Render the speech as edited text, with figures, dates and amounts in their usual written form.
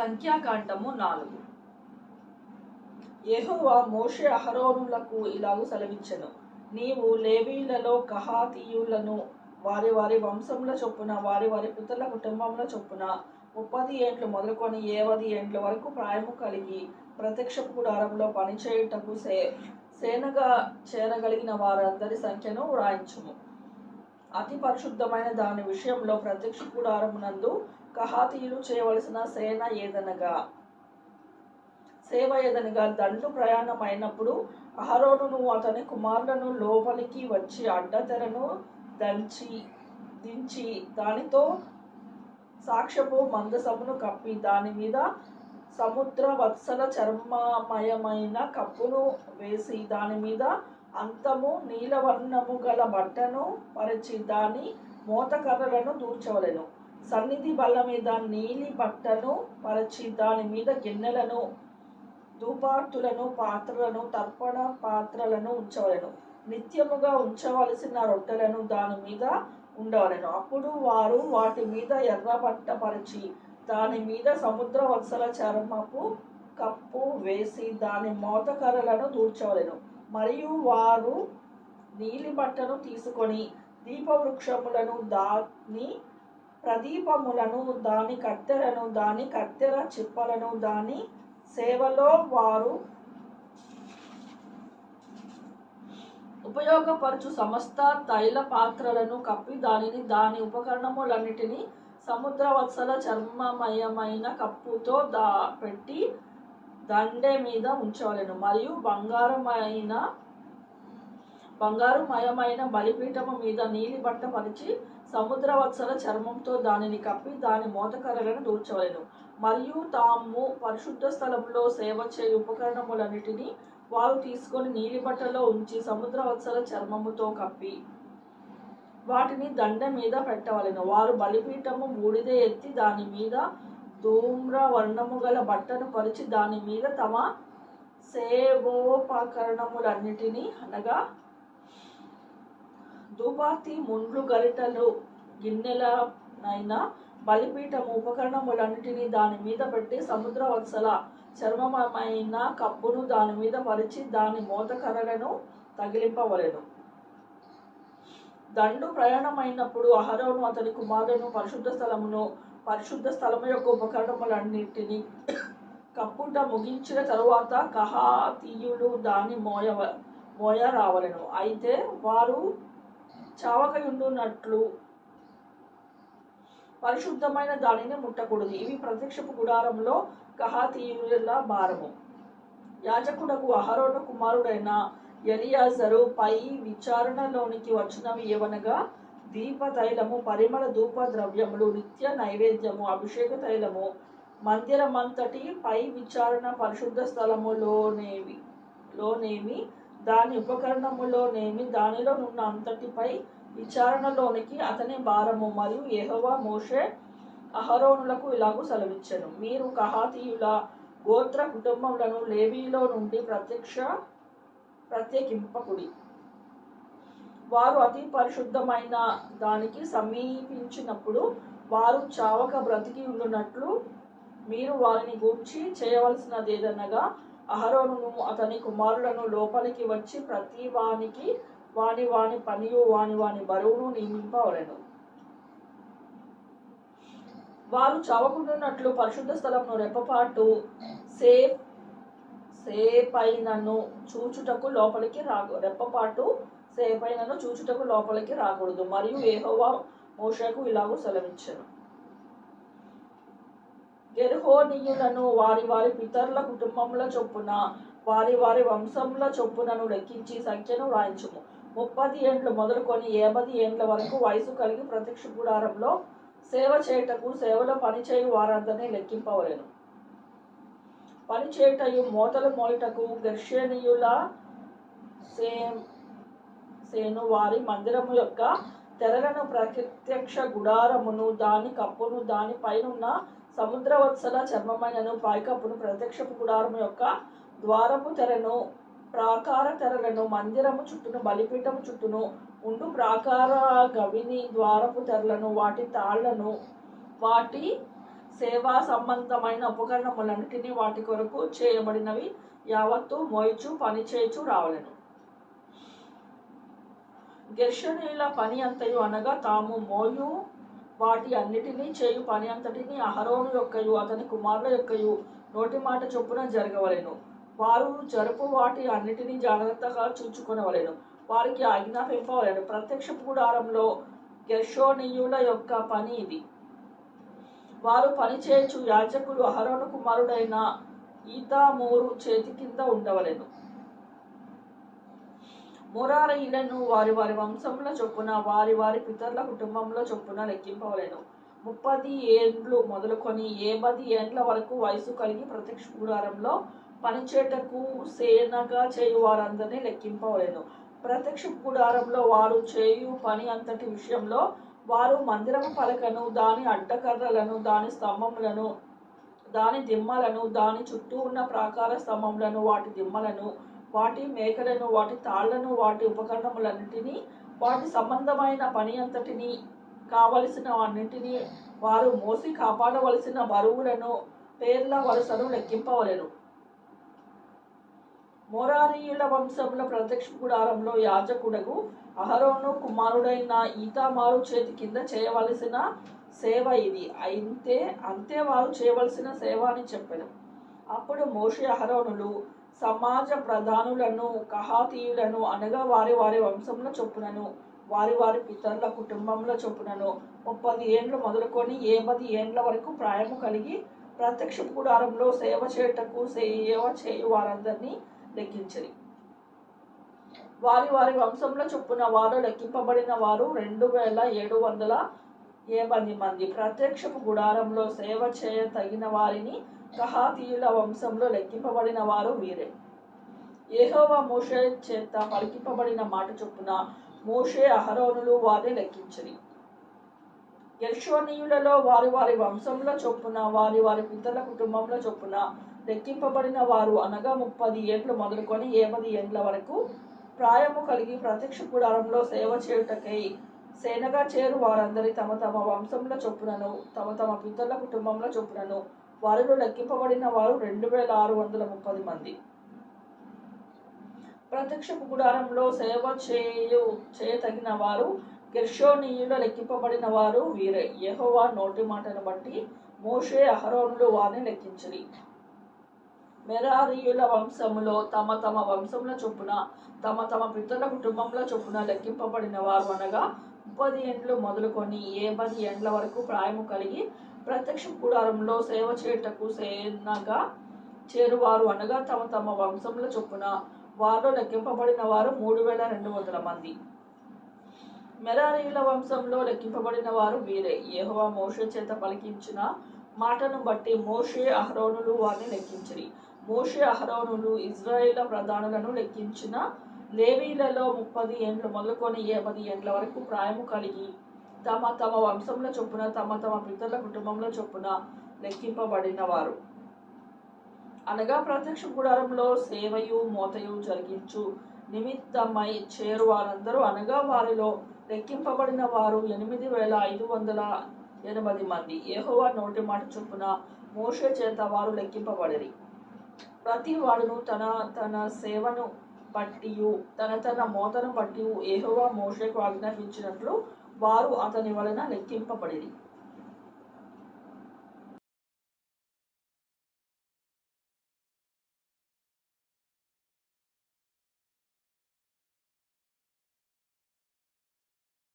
సంఖ్యాకాండము 4. యెహోవా మోషే అహరోనులకు ఇలాగు సెలవిచ్చెను. నీవు లేవీయులలో కహాతీయులను వారి వారి వంశముల చొప్పున వారి వారి పితరుల కుటుంబముల చొప్పున 30 ఏండ్లు మొదలుకొని 70 ఏండ్ల వరకు ప్రాయము కలిగి ప్రత్యక్షపు గుడారంలో పనిచేయుటకు సేనగా చేరగలిగిన వారందరి సంఖ్యను వ్రాయించుము. అతి పరిశుద్ధమైన దాని విషయంలో ప్రత్యక్ష గుడారమునందు కహాతీయులు చేయవలసిన సేవ ఏదనగా దండు ప్రయాణం అయినప్పుడు అహరోనును అతని కుమారులను లోపలికి వచ్చి అడ్డతెరను దించి దానితో సాక్ష్యపు మందసమును కప్పి దాని మీద సముద్ర వత్సల చర్మమయమైన కప్పును వేసి దాని మీద అంతము నీలవర్ణము గల బట్టను పరిచి దాని మోతకర్రలను దూర్చవలెను. సన్నిధి బల్ల మీద నీలి బట్టను పరిచి దాని మీద గిన్నెలను ధూపార్తులను పాత్రలను తర్పణ పాత్రలను ఉంచవలెను. నిత్యముగా ఉంచవలసిన రొట్టెలను దాని మీద ఉండవలెను. అప్పుడు వారు వాటి మీద ఎర్రబట్ట పరిచి దాని మీద సముద్ర వత్సల చర్మపు కప్పు వేసి దాని మోతకర్రలను దూర్చవలెను. మరియు వారు నీలి బట్టను తీసుకొని దీపవృక్షములను దాని ప్రదీపములను దాని కత్తెరను దాని కత్తెర చిప్పలను దాని సేవలో వారు ఉపయోగపరచు సమస్త తైల పాత్రలను కప్పి దాని ఉపకరణములన్నిటినీ సముద్ర వత్సల చర్మమయమైన కప్పుతో పెట్టి దండె మీద ఉంచవలెను. మరియు బంగారుమయమైన బలిపీఠము మీద నీలి బట్ట పరిచి సముద్ర వత్సల చర్మంతో దానిని కప్పి దాని మోతకర్రలను దూర్చవలెను. మరియు తాము పరిశుద్ధ స్థలంలో సేవ చేయు ఉపకరణములన్నిటినీ వారు తీసుకొని నీలి బట్టలో ఉంచి సముద్ర వత్సల చర్మముతో కప్పి వాటిని దండె మీద పెట్టవలెను. వారు బలిపీఠము బూడిద ఎత్తి దాని మీద ధూమ్రవర్ణము గల బట్టను పరిచి దాని మీద తమ సేవోపకరణములన్నిటినీ అనగా ధూపార్తి ముండ్లు గరిటలు గిన్నెలనైన బలిపీఠము ఉపకరణములన్నిటినీ దాని మీద పెట్టి సముద్ర వత్సల చర్మమైన కప్పును దాని మీద పరిచి దాని మోతకర్రలను తగిలింపవలెను. దండు ప్రయాణమైనప్పుడు అహరోను అతని కుమారులను పరిశుద్ధ స్థలము యొక్క ఉపకరణములన్నిటినీ కప్పుట ముగించిన తరువాత కహాతీయులు దాన్ని మోయ రావలెను. అయితే వారు చావకయుండునట్లు పరిశుద్ధమైన దానిని ముట్టకూడదు. ఇవి ప్రత్యక్షపు గుడారంలో కహాతీయుల భారము. యాజకుడకు అహరోను కుమారుడైన ఎలియాజరు పై విచారణలోనికి వచ్చినవి ఏవనగా దీప తైలము, పరిమళ ధూప ద్రవ్యములు, నిత్య నైవేద్యము, అభిషేక తైలము, మందిరమంతటి పై విచారణ, పరిశుద్ధ స్థలములోనేమి దాని ఉపకరణములోనేమి దానిలో నున్న అంతటిపై విచారణలోనికి అతని భారము. మరియు యెహోవా మోషే అహరోనులకు ఇలాగూ సెలవిచ్చెను. మీరు కహాతీయుల గోత్ర కుటుంబములను లేవీలో నుండి ప్రత్యేకింపకుడి. వారు అతి పరిశుద్ధమైన దానికి సమీపించినప్పుడు వారు చావక బ్రతికి ఉండునట్లు మీరు వారిని గూర్చి చేయవలసినదేదనగా అహరోనును అతని కుమారులను లోపలికి వచ్చి ప్రతి వానికి వాని పనియు వాని బరువును నియమింపవలెను. వారు చావకుండునట్లు పరిశుద్ధ స్థలమును రెప్పపాటు సేపైనను చూచుటకు లోపలికి రాకూడదు. మరియు యెహోవా మోషేకు ఇలాగూ సెలవిచ్చెను. గెర్హోనీయులను వారి వారి పితరుల కుటుంబముల చొప్పున వారి వారి వంశముల చొప్పునను లెక్కించి సంఖ్యను వ్రాయించుము. 30 ఏండ్లు మొదలుకొని 70 ఏండ్ల వరకు వయసు కలిగి ప్రత్యక్ష గుడారంలో సేవ చేయుటకు సేవలో పనిచేయు వారందరినీ లెక్కింపవలెను. పనిచేయుటయు మోతలు మోయుటకు గెర్షోనీయుల సేను వారి మందిరము యొక్క తెరలను, ప్రత్యక్ష గుడారమును దాని కప్పును దాని పైనున్న సముద్ర వత్సల చర్మమైనను పైకప్పును, ప్రత్యక్షపు గుడారము యొక్క ద్వారపు తెరను, ప్రాకార తెరలను, మందిరము చుట్టూను బలిపీఠము చుట్టూను ఉండు ప్రాకార గవిని ద్వారపు తెరలను, వాటి తాళ్లను, వాటి సేవా సంబంధమైన ఉపకరణములన్నిటినీ వాటి కొరకు చేయబడినవి యావత్తు మోయిచు పని చేయుచు రావలెను. గెర్షోనీయుల పని అంతయు అనగా తాము మోయు వాటి అన్నిటినీ చేయు పని అంతటిని అహరోను యొక్కయు అతని కుమారుల యొక్కయు నోటి మాట చొప్పున జరగవలెను. వారు జరుపు వాటి అన్నిటినీ జాగ్రత్తగా చూచుకొనవలెను. వారికి ఆజ్ఞాపింపవలెను. ప్రత్యక్షపు గుడారంలో గెర్షోనీయుల యొక్క పని ఇది. వారు పనిచేయచు యాజకులు అహరోను కుమారుడైన ఈతామారు చేతి కింద ఉండవలెను. మొరారీయులను వారి వారి వంశముల చొప్పున వారి వారి పితరుల కుటుంబముల చొప్పున లెక్కింపవలెను. 30 ఏండ్లు మొదలుకొని 80 ఏండ్ల వరకు వయసు కలిగి ప్రత్యక్ష గుడారంలో పనిచేటకు సేనగా చేయు వారందరినీ లెక్కింపవలెను. ప్రత్యక్ష గుడారంలో వారు చేయు పని అంతటి విషయంలో వారు మందిరపు పలకను, దాని అడ్డకర్రలను, దాని స్తంభములను, దాని దిమ్మలను, దాని చుట్టూ ఉన్న ప్రాకార స్తంభములను, వాటి దిమ్మలను, వాటి మేకలను, వాటి తాళ్లను, వాటి ఉపకరణములన్నిటినీ, వాటి సంబంధమైన పని అంతటిని, కావలసిన అన్నింటినీ, వారు మోసి కాపాడవలసిన బరువులను, పేర్ల వరుసను లెక్కింపవలెను. మొరారీయుల వంశముల ప్రత్యక్ష గుడారంలో యాజకుడగు అహరోను కుమారుడైన ఈతామారు చేతి కింద చేయవలసిన సేవ ఇది. అంతే వారు చేయవలసిన సేవ అని చెప్పెను. అప్పుడు మోషే అహరోనులు సమాజ ప్రధానులను కహాతీయులను అనగా వారి వారి వంశముల చొప్పునను వారి వారి పితరుల కుటుంబముల చొప్పునను 30 ఏండ్లు మొదలుకొని 80 ఏండ్ల వరకు ప్రాయము కలిగి ప్రత్యక్ష గుడారంలో సేవ చేయు వారందరినీ లెక్కించిరి. వారి వారి వంశముల చొప్పున వారు లెక్కింపబడిన వారు 2780 మంది. ప్రత్యక్షపు గుడారంలో సేవ చేయ తగిన వారిని కహాతీయుల వంశంలో లెక్కింపబడిన వారు వీరే. యెహోవా మోషే చేత పలికింపబడిన మాట చొప్పున మోషే అహరోనులు వారిని లెక్కించిరి. గెర్షోనీయులలో వారి వారి వంశముల చొప్పున వారి వారి పితరుల కుటుంబముల చొప్పున లెక్కింపబడిన వారు అనగా 30 ఏండ్లు మొదలుకొని 80 ఏండ్ల వరకు ప్రాయము కలిగి ప్రత్యక్ష గుడారంలో సేవ చేయుటకై సేనగా చేరు వారందరి తమ తమ వంశముల చొప్పునను తమ తమ పితరుల కుటుంబముల చొప్పునను వారిలో లెక్కింపబడిన వారు 2630 మంది. ప్రత్యక్ష గుడారంలో సేవ చేయతగిన వారు గెర్షోనీయులు లెక్కింపబడిన వారు వీరే. యెహోవా నోటి మాటను బట్టి మోషే అహరోనులు వారిని లెక్కించిరి. మెరారీయుల వంశములో తమ తమ వంశముల చొప్పున తమ తమ పితరుల కుటుంబముల చొప్పున లెక్కింపబడిన వారు అనగా 30 ఏండ్లు మొదలుకొని 80 ఏండ్ల వరకు ప్రాయము కలిగి ప్రత్యక్ష గుడారంలో సేవ చేయుటకు సేనగా చేరువారు అనగా తమ తమ వంశముల చొప్పున వారిలో లెక్కింపబడిన వారు 3200 మంది. మెరారీయుల వంశంలో లెక్కింపబడిన వారు వీరే. యెహోవా మోషే చేత పలికించిన మాటను బట్టి మోషే అహరోనులు వారిని లెక్కించిరి. మోషే అహరోనులు ఇశ్రాయేలు ప్రధానులను లెక్కించిన లేవీయులలో 30 ఏండ్లు మొదలుకొని 80 ఏండ్ల వరకు ప్రాయము కలిగి తమ తమ వంశముల చొప్పున తమ తమ పితరుల కుటుంబముల చొప్పున లెక్కింపబడిన వారు అనగా ప్రత్యక్ష గుడారంలో సేవయు మోతయు జరిగించు నిమిత్తమై చేరు వారందరూ అనగా వారిలో లెక్కింపబడిన వారు 8580 మంది. యెహోవా నోటి మాట చొప్పున మోషే చేత వారు లెక్కింపబడిరి. ప్రతి వాడును తన తన సేవను బట్టియు తన తన మోతను బట్టియు యెహోవా మోషేకు ఆజ్ఞాపించినట్లు వారు అతని వలన లెక్కింపబడిరి.